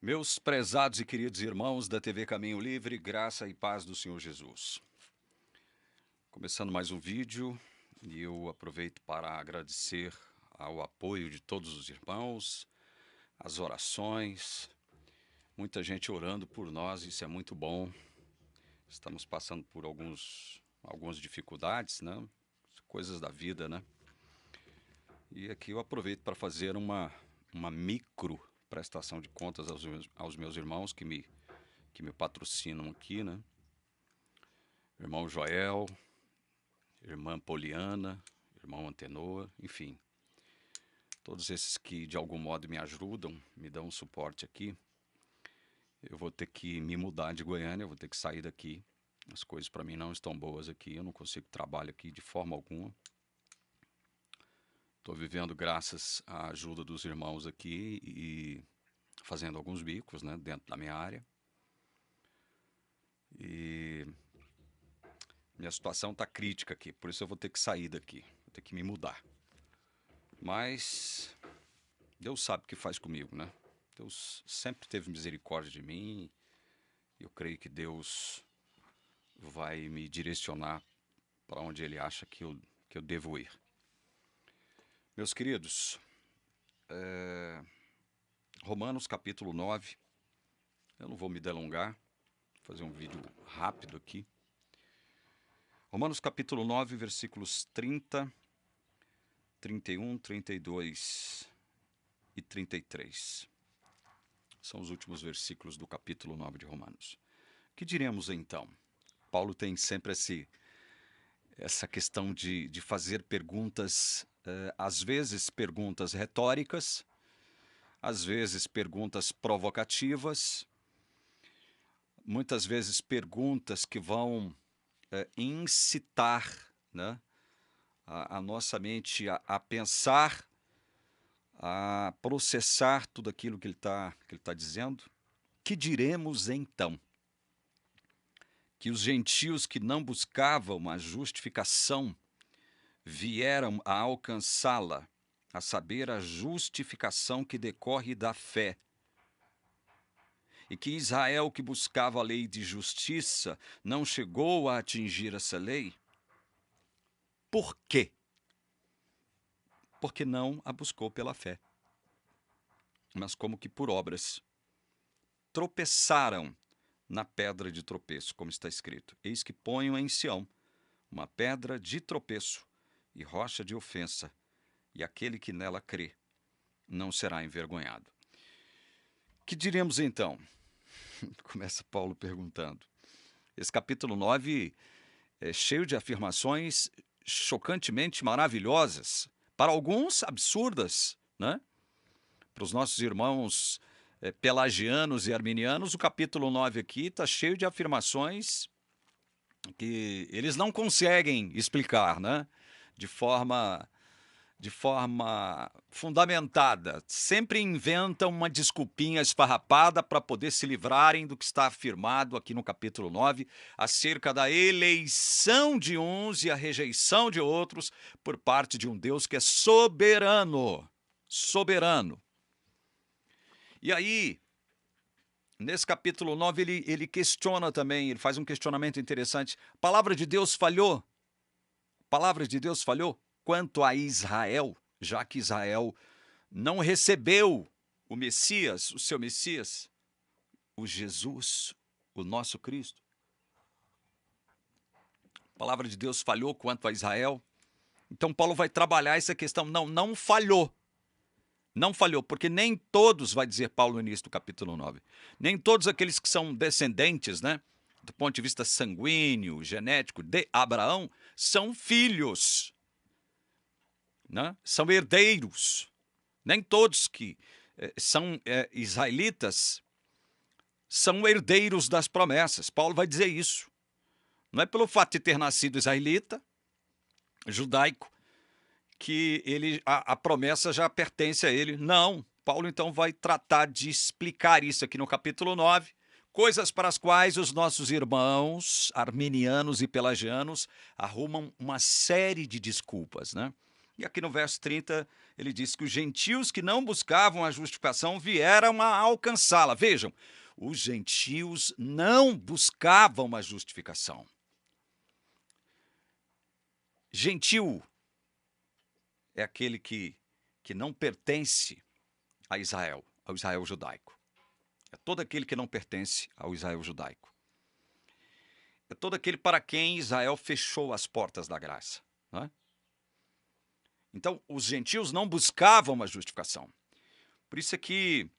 Meus prezados e queridos irmãos da TV Caminho Livre, graça e paz do Senhor Jesus. Começando mais um vídeo, e eu aproveito para agradecer ao apoio de todos os irmãos, as orações, muita gente orando por nós, isso é muito bom. Estamos passando por algumas dificuldades, né? Coisas da vida, né? E aqui eu aproveito para fazer uma micro prestação de contas aos meus irmãos que me patrocinam aqui, né? Irmão Joel, irmã Poliana, irmão Antenor, enfim. Todos esses que de algum modo me ajudam, me dão um suporte aqui. Eu vou ter que me mudar de Goiânia, eu vou ter que sair daqui. As coisas para mim não estão boas aqui, eu não consigo trabalho aqui de forma alguma. Estou vivendo graças à ajuda dos irmãos aqui e fazendo alguns bicos, né, dentro da minha área. E minha situação está crítica aqui, por isso eu vou ter que sair daqui, vou ter que me mudar. Mas Deus sabe o que faz comigo, né? Deus sempre teve misericórdia de mim. Eu creio que Deus vai me direcionar para onde Ele acha que eu devo ir. Meus queridos, Romanos capítulo 9, eu não vou me delongar, vou fazer um vídeo rápido aqui. Romanos capítulo 9, versículos 30, 31, 32 e 33. São os últimos versículos do capítulo 9 de Romanos. Que diremos então? Paulo tem sempre essa questão de fazer perguntas, às vezes perguntas retóricas, às vezes perguntas provocativas, muitas vezes perguntas que vão incitar, né, a nossa mente a pensar, a processar tudo aquilo que ele tá dizendo. Que diremos então? Que os gentios que não buscavam a justificação vieram a alcançá-la, a saber, a justificação que decorre da fé. E que Israel, que buscava a lei de justiça, não chegou a atingir essa lei? Por quê? Porque não a buscou pela fé, mas como que por obras. Tropeçaram na pedra de tropeço, como está escrito. Eis que ponho em Sião uma pedra de tropeço e rocha de ofensa, e aquele que nela crê não será envergonhado. Que diremos então? Começa Paulo perguntando. Esse capítulo 9 é cheio de afirmações chocantemente maravilhosas, para alguns absurdas, né? Para os nossos irmãos pelagianos e arminianos, o capítulo 9 aqui está cheio de afirmações que eles não conseguem explicar, né? De forma fundamentada. Sempre inventam uma desculpinha esfarrapada para poder se livrarem do que está afirmado aqui no capítulo 9, acerca da eleição de uns e a rejeição de outros por parte de um Deus que é soberano. Soberano. E aí, nesse capítulo 9, ele questiona também, ele faz um questionamento interessante. A palavra de Deus falhou? A palavra de Deus falhou quanto a Israel, já que Israel não recebeu o Messias, o seu Messias, o Jesus, o nosso Cristo. A palavra de Deus falhou quanto a Israel? Então Paulo vai trabalhar essa questão. Não falhou. Não falhou, porque nem todos, vai dizer Paulo no início do capítulo 9, nem todos aqueles que são descendentes, né, do ponto de vista sanguíneo, genético, de Abraão, são filhos, né, são herdeiros. Nem todos que são israelitas são herdeiros das promessas. Paulo vai dizer isso. Não é pelo fato de ter nascido israelita, judaico, que a promessa já pertence a ele. Não. Paulo então vai tratar de explicar isso aqui no capítulo 9, coisas para as quais os nossos irmãos arminianos e pelagianos arrumam uma série de desculpas, né? E aqui no verso 30, ele diz que os gentios que não buscavam a justificação vieram a alcançá-la. Vejam, os gentios não buscavam a justificação. Gentio é aquele que não pertence a Israel, ao Israel judaico. É todo aquele que não pertence ao Israel judaico. É todo aquele para quem Israel fechou as portas da graça. Não é? Então, os gentios não buscavam a justificação. Por isso é que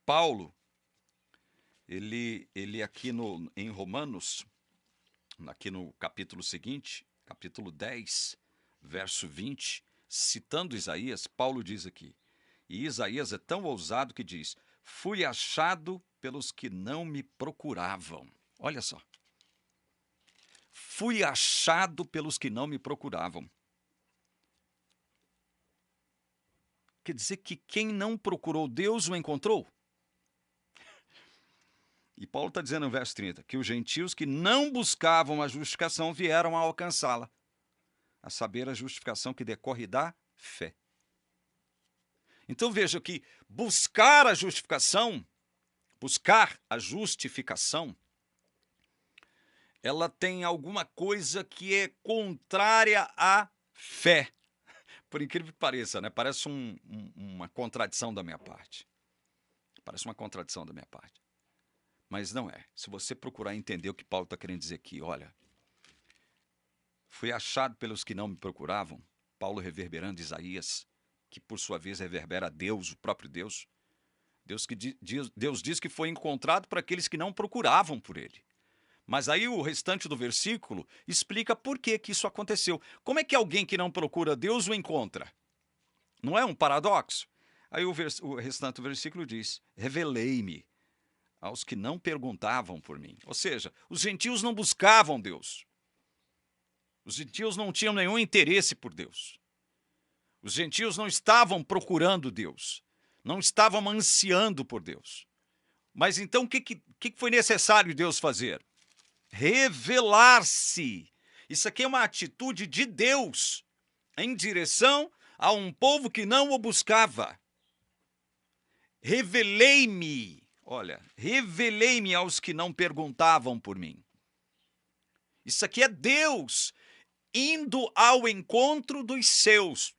Paulo, ele aqui em Romanos, aqui no capítulo seguinte, capítulo 10, verso 20, citando Isaías, Paulo diz aqui, e Isaías é tão ousado que diz, fui achado pelos que não me procuravam. Olha só. Fui achado pelos que não me procuravam. Quer dizer que quem não procurou Deus o encontrou? E Paulo está dizendo no verso 30 que os gentios que não buscavam a justificação vieram a alcançá-la, a saber, a justificação que decorre da fé. Então veja que buscar a justificação, ela tem alguma coisa que é contrária à fé. Por incrível que pareça, né? Parece uma contradição da minha parte. Parece uma contradição da minha parte. Mas não é. Se você procurar entender o que Paulo está querendo dizer aqui, olha, fui achado pelos que não me procuravam, Paulo reverberando Isaías, que por sua vez reverbera Deus, o próprio Deus. Deus diz que foi encontrado por aqueles que não procuravam por ele. Mas aí o restante do versículo explica por que isso aconteceu. Como é que alguém que não procura Deus o encontra? Não é um paradoxo? Aí o restante do versículo diz, revelei-me aos que não perguntavam por mim. Ou seja, os gentios não buscavam Deus. Os gentios não tinham nenhum interesse por Deus. Os gentios não estavam procurando Deus. Não estavam ansiando por Deus. Mas então o que foi necessário Deus fazer? Revelar-se. Isso aqui é uma atitude de Deus em direção a um povo que não o buscava. Revelei-me, olha, revelei-me aos que não perguntavam por mim. Isso aqui é Deus indo ao encontro dos seus,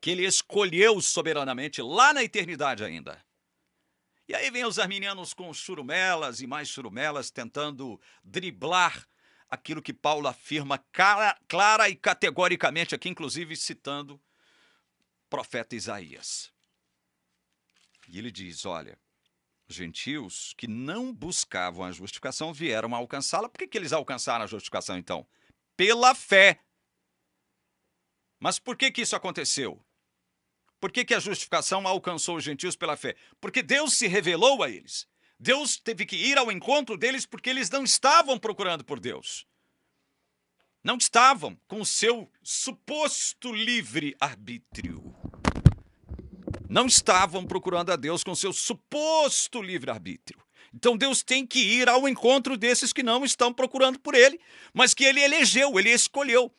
que ele escolheu soberanamente lá na eternidade ainda. E aí vem os arminianos com churumelas e mais churumelas tentando driblar aquilo que Paulo afirma clara e categoricamente aqui, inclusive citando o profeta Isaías. E ele diz, olha, os gentios que não buscavam a justificação vieram a alcançá-la. Por que eles alcançaram a justificação então? Pela fé. Mas por que isso aconteceu? Por que a justificação alcançou os gentios pela fé? Porque Deus se revelou a eles. Deus teve que ir ao encontro deles porque eles não estavam procurando por Deus. Não estavam com o seu suposto livre-arbítrio. Não estavam procurando a Deus com o seu suposto livre-arbítrio. Então Deus tem que ir ao encontro desses que não estão procurando por Ele, mas que Ele elegeu, Ele escolheu.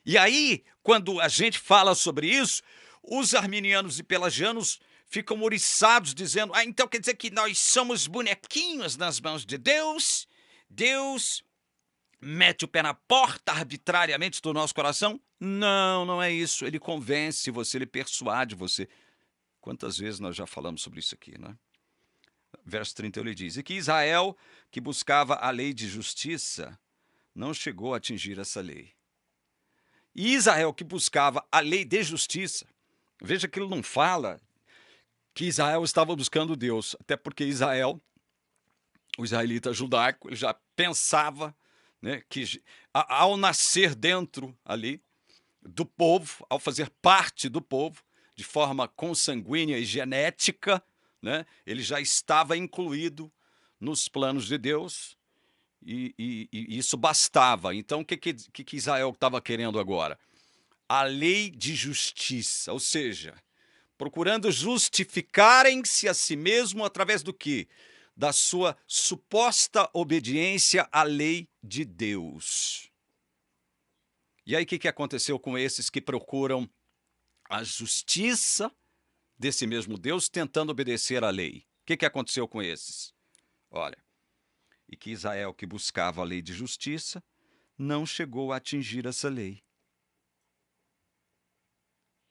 E aí, quando a gente fala sobre isso, os arminianos e pelagianos ficam ouriçados, dizendo, então quer dizer que nós somos bonequinhos nas mãos de Deus? Deus mete o pé na porta arbitrariamente do nosso coração? Não, não é isso. Ele convence você, ele persuade você. Quantas vezes nós já falamos sobre isso aqui, né? Verso 30 ele diz, e que Israel, que buscava a lei de justiça, não chegou a atingir essa lei. E Israel, que buscava a lei de justiça, veja que ele não fala que Israel estava buscando Deus, até porque Israel, o israelita judaico, ele já pensava, né, que ao nascer dentro ali do povo, ao fazer parte do povo, de forma consanguínea e genética, né, ele já estava incluído nos planos de Deus e isso bastava. Então o que Israel estava querendo agora? A lei de justiça, ou seja, procurando justificarem-se a si mesmo através do quê? Da sua suposta obediência à lei de Deus. E aí o que aconteceu com esses que procuram a justiça desse mesmo Deus tentando obedecer à lei? O que aconteceu com esses? Olha, e que Israel, que buscava a lei de justiça, não chegou a atingir essa lei.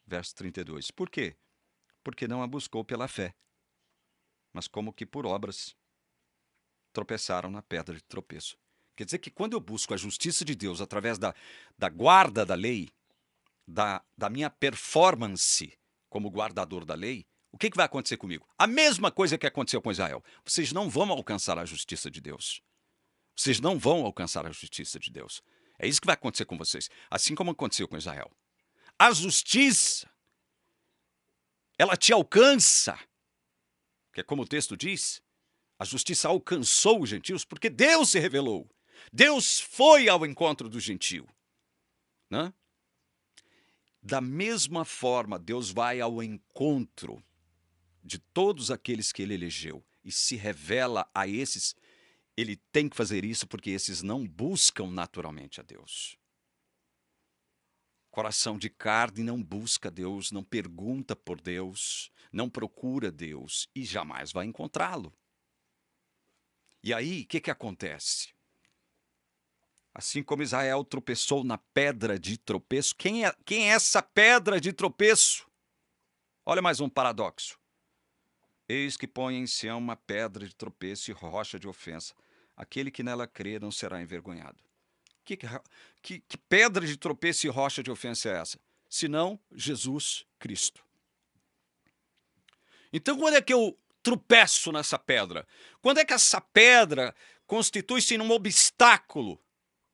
Verso 32. Por quê? Porque não a buscou pela fé, mas como que por obras tropeçaram na pedra de tropeço. Quer dizer que quando eu busco a justiça de Deus através da guarda da lei, da minha performance como guardador da lei, o que vai acontecer comigo? A mesma coisa que aconteceu com Israel. Vocês não vão alcançar a justiça de Deus. Vocês não vão alcançar a justiça de Deus. É isso que vai acontecer com vocês, assim como aconteceu com Israel. A justiça, ela te alcança, que é como o texto diz, a justiça alcançou os gentios porque Deus se revelou. Deus foi ao encontro do gentio. Né? Da mesma forma, Deus vai ao encontro de todos aqueles que ele elegeu e se revela a esses. Ele tem que fazer isso porque esses não buscam naturalmente a Deus. Coração de carne não busca Deus, não pergunta por Deus, não procura Deus e jamais vai encontrá-lo. E aí, o que acontece? Assim como Israel tropeçou na pedra de tropeço, quem é essa pedra de tropeço? Olha mais um paradoxo. Eis que põe em Sião uma pedra de tropeço e rocha de ofensa. Aquele que nela crê não será envergonhado. Que pedra de tropeço e rocha de ofensa é essa? Senão Jesus Cristo. Então, quando é que eu tropeço nessa pedra? Quando é que essa pedra constitui-se num obstáculo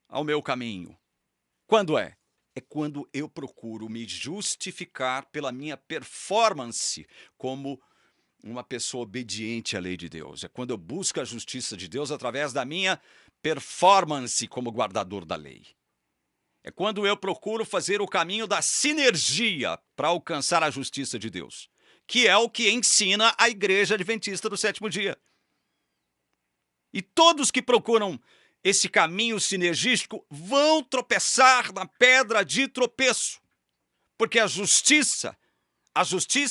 ao meu caminho? Quando é? É quando eu procuro me justificar pela minha performance como uma pessoa obediente à lei de Deus. É quando eu busco a justiça de Deus através da minha performance como guardador da lei. É quando eu procuro fazer o caminho da sinergia para alcançar a justiça de Deus, que é o que ensina a Igreja Adventista do Sétimo Dia. E todos que procuram esse caminho sinergístico vão tropeçar na pedra de tropeço, porque a justiça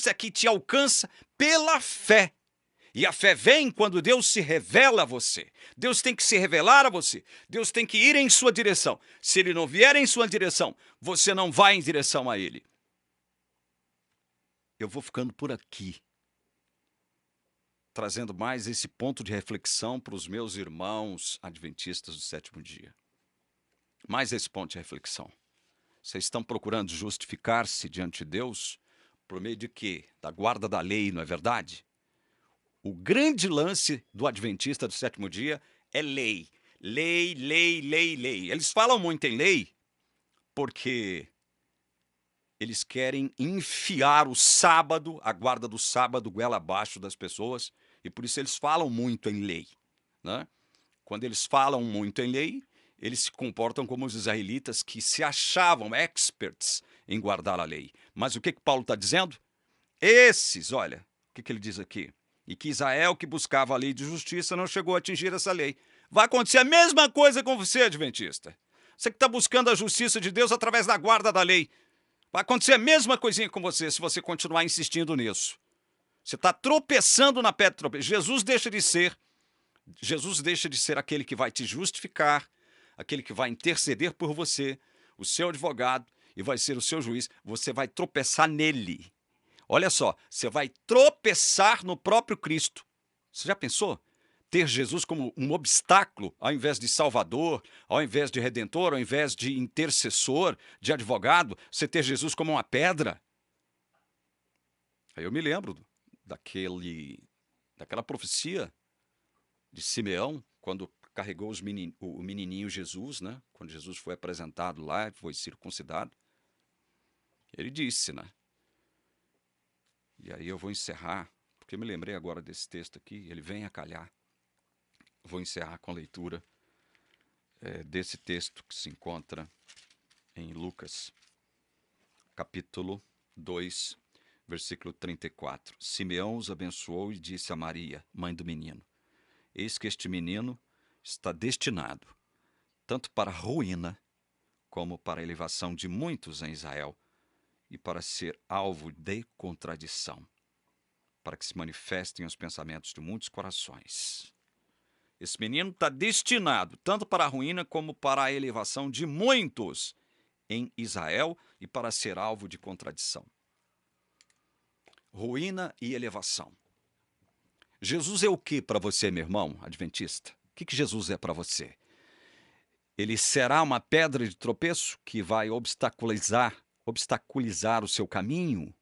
é que te alcança pela fé. E a fé vem quando Deus se revela a você. Deus tem que se revelar a você. Deus tem que ir em sua direção. Se ele não vier em sua direção, você não vai em direção a ele. Eu vou ficando por aqui, trazendo mais esse ponto de reflexão para os meus irmãos adventistas do sétimo dia. Mais esse ponto de reflexão. Vocês estão procurando justificar-se diante de Deus por meio de quê? Da guarda da lei, não é verdade? O grande lance do adventista do sétimo dia é lei. Lei, lei, lei, lei. Eles falam muito em lei porque eles querem enfiar o sábado, a guarda do sábado, goela abaixo das pessoas, e por isso eles falam muito em lei. Né? Quando eles falam muito em lei, eles se comportam como os israelitas que se achavam experts em guardar a lei. Mas o que Paulo está dizendo? Esses, olha, o que ele diz aqui? E que Israel, que buscava a lei de justiça, não chegou a atingir essa lei. Vai acontecer a mesma coisa com você, adventista. Você que está buscando a justiça de Deus através da guarda da lei. Vai acontecer a mesma coisinha com você se você continuar insistindo nisso. Você está tropeçando na pedra de tropeço. Jesus deixa de ser aquele que vai te justificar, aquele que vai interceder por você, o seu advogado, e vai ser o seu juiz. Você vai tropeçar nele. Olha só, você vai tropeçar no próprio Cristo. Você já pensou? Ter Jesus como um obstáculo, ao invés de salvador, ao invés de redentor, ao invés de intercessor, de advogado, você ter Jesus como uma pedra? Aí eu me lembro daquela profecia de Simeão, quando carregou o menininho Jesus, né? Quando Jesus foi apresentado lá, foi circuncidado. Ele disse, né? E aí eu vou encerrar, porque eu me lembrei agora desse texto aqui, ele vem a calhar. Vou encerrar com a leitura desse texto que se encontra em Lucas, capítulo 2, versículo 34. Simeão os abençoou e disse a Maria, mãe do menino: Eis que este menino está destinado tanto para a ruína como para a elevação de muitos em Israel e para ser alvo de contradição, para que se manifestem os pensamentos de muitos corações. Esse menino está destinado tanto para a ruína como para a elevação de muitos em Israel e para ser alvo de contradição. Ruína e elevação. Jesus é o que para você, meu irmão adventista? O que Jesus é para você? Ele será uma pedra de tropeço que vai obstaculizar o seu caminho?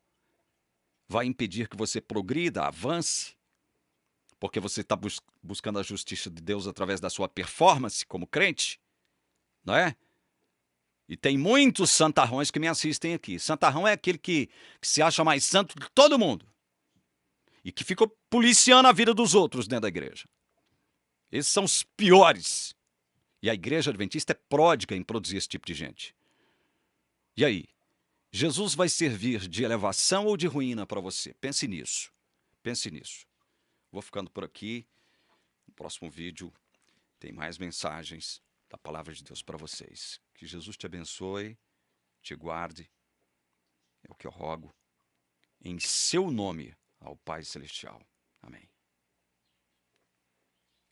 Vai impedir que você progrida, avance? Porque você está buscando a justiça de Deus através da sua performance como crente? Não é? E tem muitos santarrões que me assistem aqui. Santarrão é aquele que se acha mais santo de todo mundo. E que fica policiando a vida dos outros dentro da igreja. Esses são os piores. E a igreja adventista é pródiga em produzir esse tipo de gente. E aí? Jesus vai servir de elevação ou de ruína para você? Pense nisso. Pense nisso. Vou ficando por aqui. No próximo vídeo tem mais mensagens da palavra de Deus para vocês. Que Jesus te abençoe, te guarde. É o que eu rogo. Em seu nome, ao Pai Celestial. Amém.